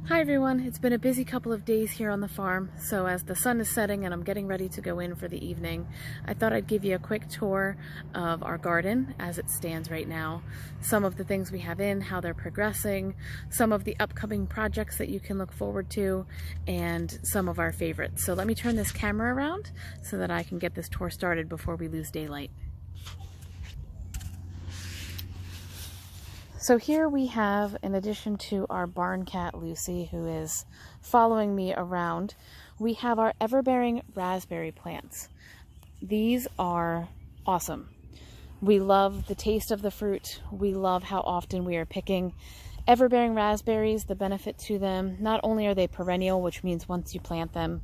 Hi everyone, it's been a busy couple of days here on the farm, so as the sun is setting and I'm getting ready to go in for the evening, I thought I'd give you a quick tour of our garden as it stands right now, some of the things we have in, how they're progressing, some of the upcoming projects that you can look forward to, and some of our favorites. So let me turn this camera around so that I can get this tour started before we lose daylight. So here we have, in addition to our barn cat Lucy, who is following me around, we have our Everbearing raspberry plants. These are awesome. We love the taste of the fruit. We love how often we are picking Everbearing raspberries. The benefit to them, not only are they perennial, which means once you plant them,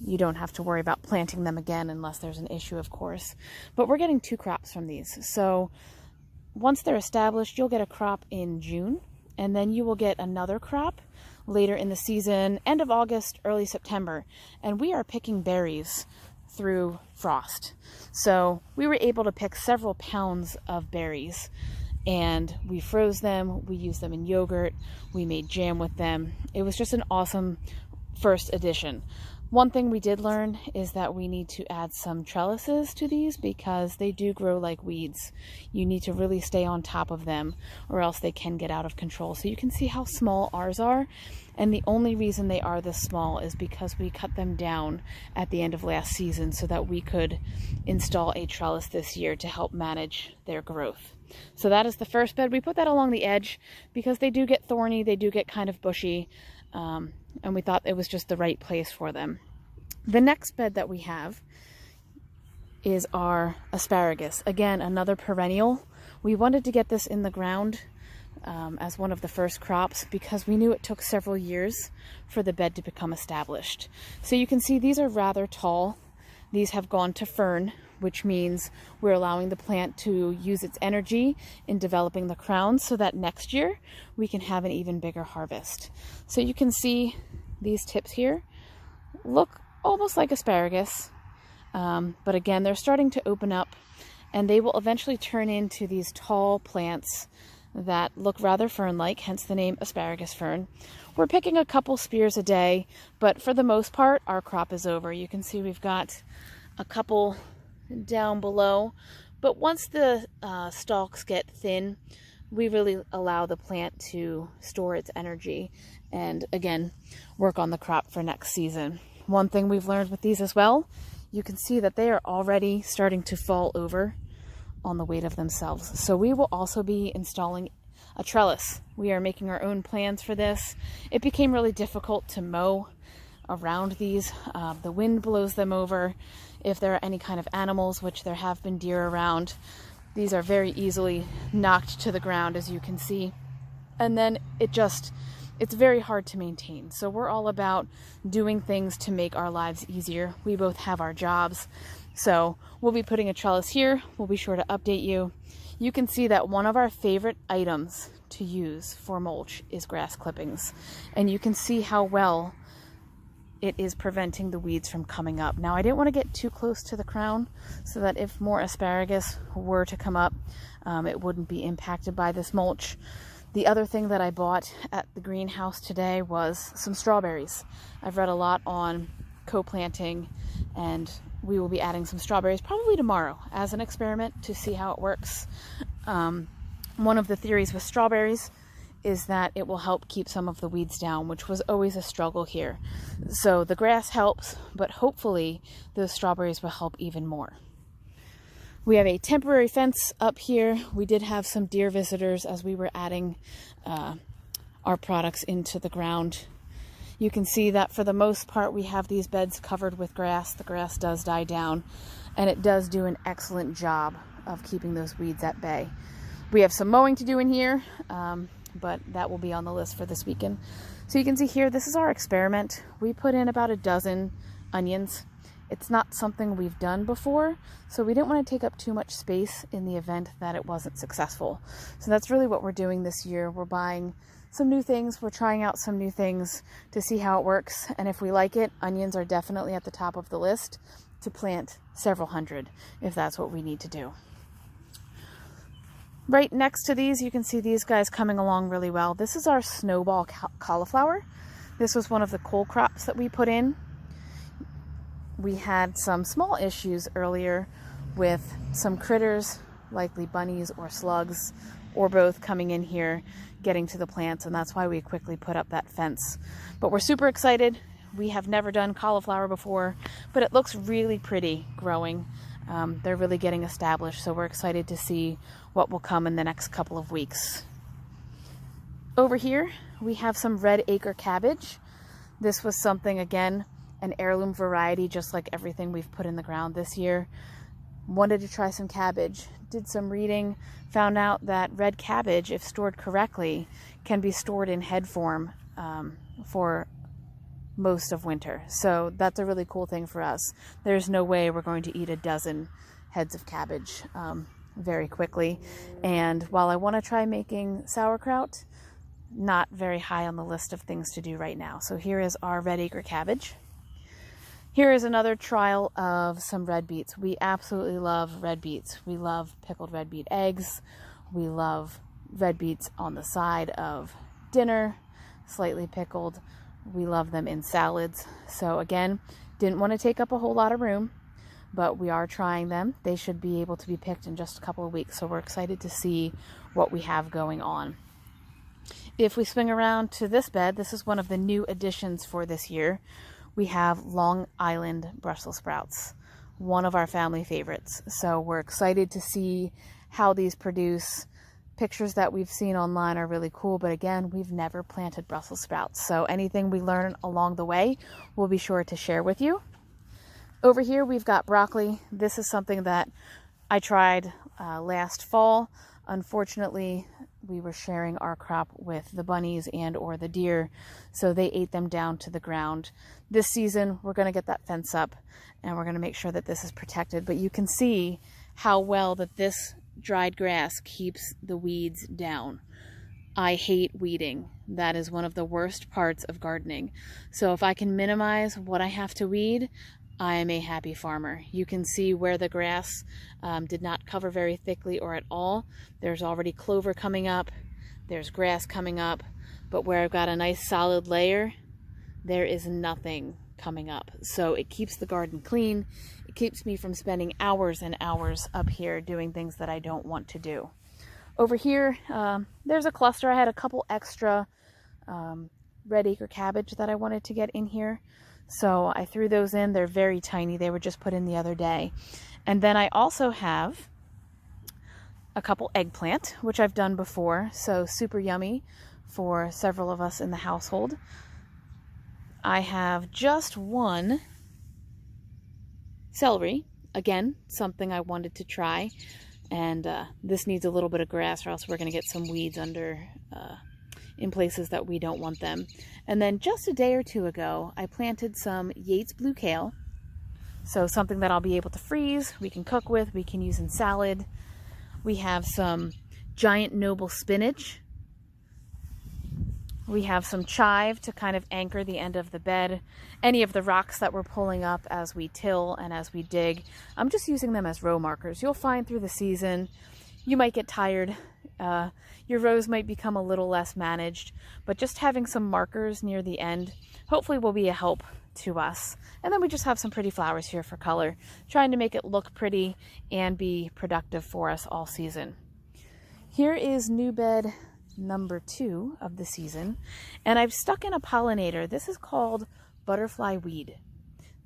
you don't have to worry about planting them again unless there's an issue, of course. But we're getting 2 crops from these. So once they're established, you'll get a crop in June, and then you will get another crop later in the season, end of August, early September. And we are picking berries through frost. So we were able to pick several pounds of berries, and we froze them, we used them in yogurt, we made jam with them. It was just an awesome first edition. One thing we did learn is that we need to add some trellises to these because they do grow like weeds. You need to really stay on top of them or else they can get out of control. So you can see how small ours are, and the only reason they are this small is because we cut them down at the end of last season so that we could install a trellis this year to help manage their growth. So that is the first bed. We put that along the edge because they do get thorny, they do get kind of bushy, and we thought it was just the right place for them. The next bed that we have is our asparagus. Again, another perennial. We wanted to get this in the ground as one of the first crops because we knew it took several years for the bed to become established. So you can see these are rather tall. These have gone to fern, which means we're allowing the plant to use its energy in developing the crowns so that next year we can have an even bigger harvest. So you can see these tips here look almost like asparagus, but again, they're starting to open up and they will eventually turn into these tall plants that look rather fern-like, hence the name asparagus fern. We're picking a couple spears a day, but for the most part, our crop is over. You can see we've got a couple down below, but once the stalks get thin, we really allow the plant to store its energy and again work on the crop for next season. One thing we've learned with these as well, you can see that they are already starting to fall over on the weight of themselves. So we will also be installing a trellis. We are making our own plans for this. It became really difficult to mow around these. The wind blows them over. If there are any kind of animals, which there have been deer around, these are very easily knocked to the ground, as you can see. And then it's very hard to maintain. So we're all about doing things to make our lives easier. We both have our jobs. So we'll be putting a trellis here. We'll be sure to update you. You can see that one of our favorite items to use for mulch is grass clippings. And you can see how well it is preventing the weeds from coming up. Now, I didn't want to get too close to the crown so that if more asparagus were to come up, it wouldn't be impacted by this mulch. The other thing that I bought at the greenhouse today was some strawberries. I've read a lot on co-planting, and we will be adding some strawberries probably tomorrow as an experiment to see how it works. One of the theories with strawberries is that it will help keep some of the weeds down, which was always a struggle here. So the grass helps, but hopefully those strawberries will help even more. We have a temporary fence up here. We did have some deer visitors as we were adding our products into the ground. You can see that for the most part we have these beds covered with grass. The grass does die down and it does do an excellent job of keeping those weeds at bay. We have some mowing to do in here, but that will be on the list for this weekend. So you can see here, this is our experiment. We put in about a dozen onions. It's not something we've done before, so we didn't want to take up too much space in the event that it wasn't successful. So that's really what we're doing this year. We're buying some new things. We're trying out some new things to see how it works. And if we like it, onions are definitely at the top of the list to plant several hundred if that's what we need to do. Right next to these, you can see these guys coming along really well. This is our snowball cauliflower. This was one of the cole crops that we put in. We had some small issues earlier with some critters, likely bunnies or slugs, or both, coming in here, getting to the plants, and that's why we quickly put up that fence. But we're super excited. We have never done cauliflower before, but it looks really pretty growing. They're really getting established, so we're excited to see what will come in the next couple of weeks. Over here, we have some red acre cabbage. This was something, again, an heirloom variety, just like everything we've put in the ground this year. Wanted to try some cabbage, did some reading, found out that red cabbage, if stored correctly, can be stored in head form for most of winter. So that's a really cool thing for us. There's no way we're going to eat a dozen heads of cabbage very quickly. And while I want to try making sauerkraut, not very high on the list of things to do right now. So here is our red acre cabbage. Here is another trial of some red beets. We absolutely love red beets. We love pickled red beet eggs. We love red beets on the side of dinner, slightly pickled. We love them in salads. So again, didn't want to take up a whole lot of room, but we are trying them. They should be able to be picked in just a couple of weeks. So we're excited to see what we have going on. If we swing around to this bed, this is one of the new additions for this year. We have Long Island Brussels sprouts, one of our family favorites. So we're excited to see how these produce. Pictures that we've seen online are really cool, but again, we've never planted Brussels sprouts. So anything we learn along the way, we'll be sure to share with you. Over here, we've got broccoli. This is something that I tried last fall. Unfortunately, we were sharing our crop with the bunnies and or the deer, so they ate them down to the ground. This season, we're going to get that fence up and we're going to make sure that this is protected. But you can see how well that this dried grass keeps the weeds down. I hate weeding. That is one of the worst parts of gardening. So if I can minimize what I have to weed, I am a happy farmer. You can see where the grass did not cover very thickly or at all. There's already clover coming up. There's grass coming up. But where I've got a nice solid layer, there is nothing coming up. So it keeps the garden clean. It keeps me from spending hours and hours up here doing things that I don't want to do. Over here, there's a cluster. I had a couple extra red acre cabbage that I wanted to get in here. So I threw those in. They're very tiny. They were just put in the other day. And then I also have a couple eggplant, which I've done before. So super yummy for several of us in the household. I have just one celery. Again, something I wanted to try. And this needs a little bit of grass or else we're going to get some weeds under in places that we don't want them. And then just a day or two ago, I planted some Yates blue kale. So something that I'll be able to freeze, we can cook with, we can use in salad. We have some giant noble spinach. We have some chive to kind of anchor the end of the bed. Any of the rocks that we're pulling up as we till and as we dig, I'm just using them as row markers. You'll find through the season, you might get tired. Your rows might become a little less managed, but just having some markers near the end hopefully will be a help to us. And then we just have some pretty flowers here for color, trying to make it look pretty and be productive for us all season. Here is new bed number 2 of the season, and I've stuck in a pollinator. This is called butterfly weed.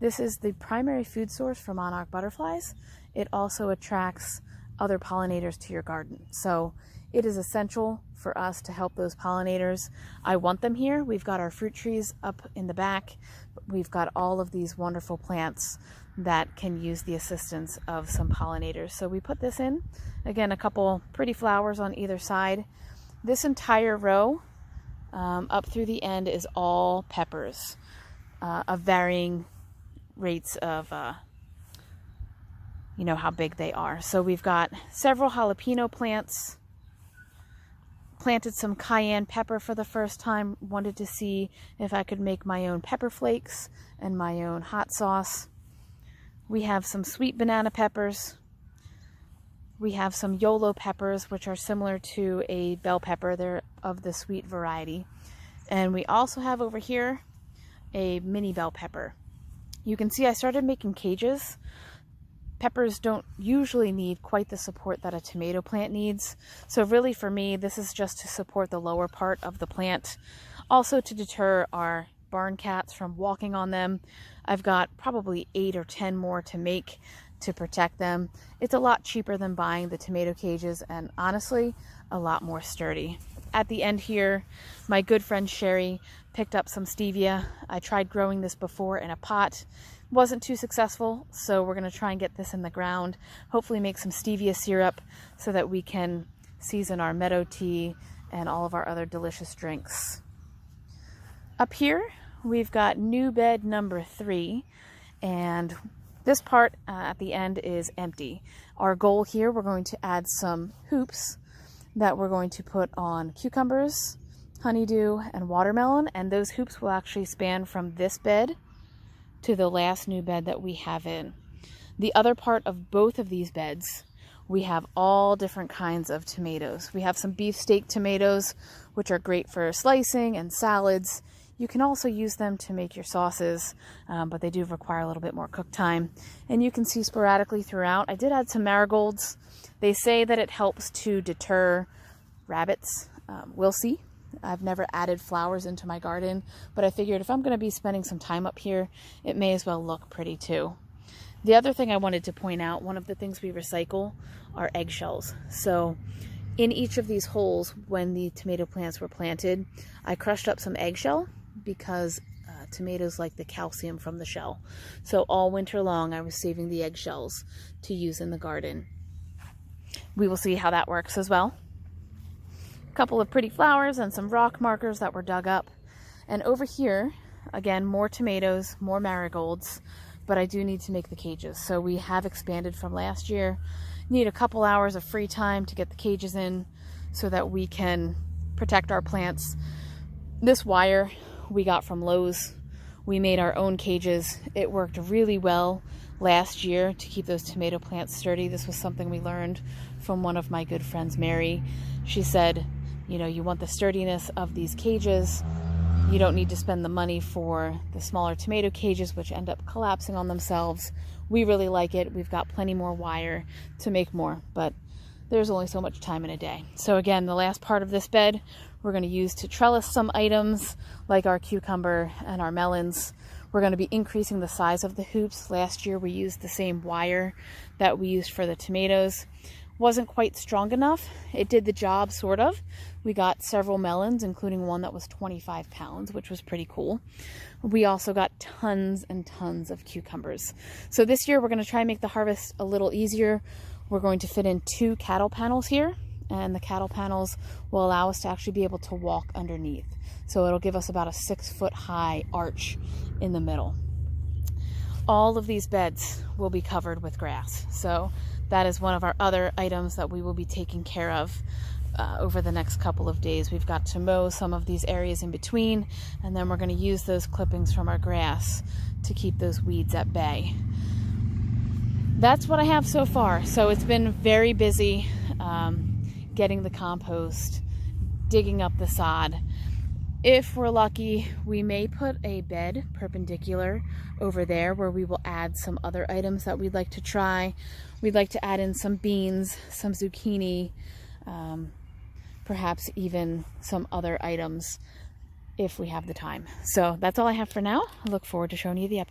This is the primary food source for monarch butterflies. It also attracts other pollinators to your garden. So it is essential for us to help those pollinators. I want them here. We've got our fruit trees up in the back. We've got all of these wonderful plants that can use the assistance of some pollinators. So we put this in. Again, a couple pretty flowers on either side. This entire row up through the end is all peppers of varying rates of you know how big they are. So we've got several jalapeno plants. Planted some cayenne pepper for the first time. Wanted to see if I could make my own pepper flakes and my own hot sauce. We have some sweet banana peppers. We have some YOLO peppers, which are similar to a bell pepper. They're of the sweet variety. And we also have over here a mini bell pepper. You can see I started making cages. Peppers don't usually need quite the support that a tomato plant needs. So really for me, this is just to support the lower part of the plant. Also to deter our barn cats from walking on them. I've got probably 8 or 10 more to make to protect them. It's a lot cheaper than buying the tomato cages, and honestly, a lot more sturdy. At the end here, my good friend Sherry picked up some stevia. I tried growing this before in a pot. Wasn't too successful, so we're going to try and get this in the ground. Hopefully make some stevia syrup so that we can season our meadow tea and all of our other delicious drinks. Up here, we've got new bed number 3, and this part at the end is empty. Our goal here, we're going to add some hoops that we're going to put on cucumbers, honeydew, and watermelon, and those hoops will actually span from this bed to the last new bed that we have in. The other part of both of these beds, we have all different kinds of tomatoes. We have some beefsteak tomatoes, which are great for slicing and salads. You can also use them to make your sauces, but they do require a little bit more cook time. And you can see sporadically throughout, I did add some marigolds. They say that it helps to deter rabbits. We'll see. I've never added flowers into my garden, but I figured if I'm going to be spending some time up here, it may as well look pretty too. The other thing I wanted to point out, one of the things we recycle are eggshells. So in each of these holes, when the tomato plants were planted, I crushed up some eggshell because tomatoes like the calcium from the shell. So all winter long, I was saving the eggshells to use in the garden. We will see how that works as well. A couple of pretty flowers and some rock markers that were dug up. And over here, again, more tomatoes, more marigolds, but I do need to make the cages. So we have expanded from last year. Need a couple hours of free time to get the cages in so that we can protect our plants. This wire we got from Lowe's. We made our own cages. It worked really well last year to keep those tomato plants sturdy. This was something we learned from one of my good friends, Mary. She said, you know, you want the sturdiness of these cages. You don't need to spend the money for the smaller tomato cages, which end up collapsing on themselves. We really like it. We've got plenty more wire to make more, but there's only so much time in a day. So again, the last part of this bed, we're going to use to trellis some items like our cucumber and our melons. We're going to be increasing the size of the hoops. Last year we used the same wire that we used for the tomatoes. Wasn't quite strong enough. It did the job, sort of. We got several melons, including one that was 25 pounds, which was pretty cool. We also got tons and tons of cucumbers. So this year we're going to try and make the harvest a little easier. We're going to fit in 2 cattle panels here, and the cattle panels will allow us to actually be able to walk underneath. So it'll give us about a 6-foot high arch in the middle. All of these beds will be covered with grass. So that is one of our other items that we will be taking care of over the next couple of days. We've got to mow some of these areas in between, and then we're going to use those clippings from our grass to keep those weeds at bay. That's what I have so far. So it's been very busy getting the compost, digging up the sod. If we're lucky, we may put a bed perpendicular over there where we will add some other items that we'd like to try. We'd like to add in some beans, some zucchini, perhaps even some other items if we have the time. So that's all I have for now. I look forward to showing you the update.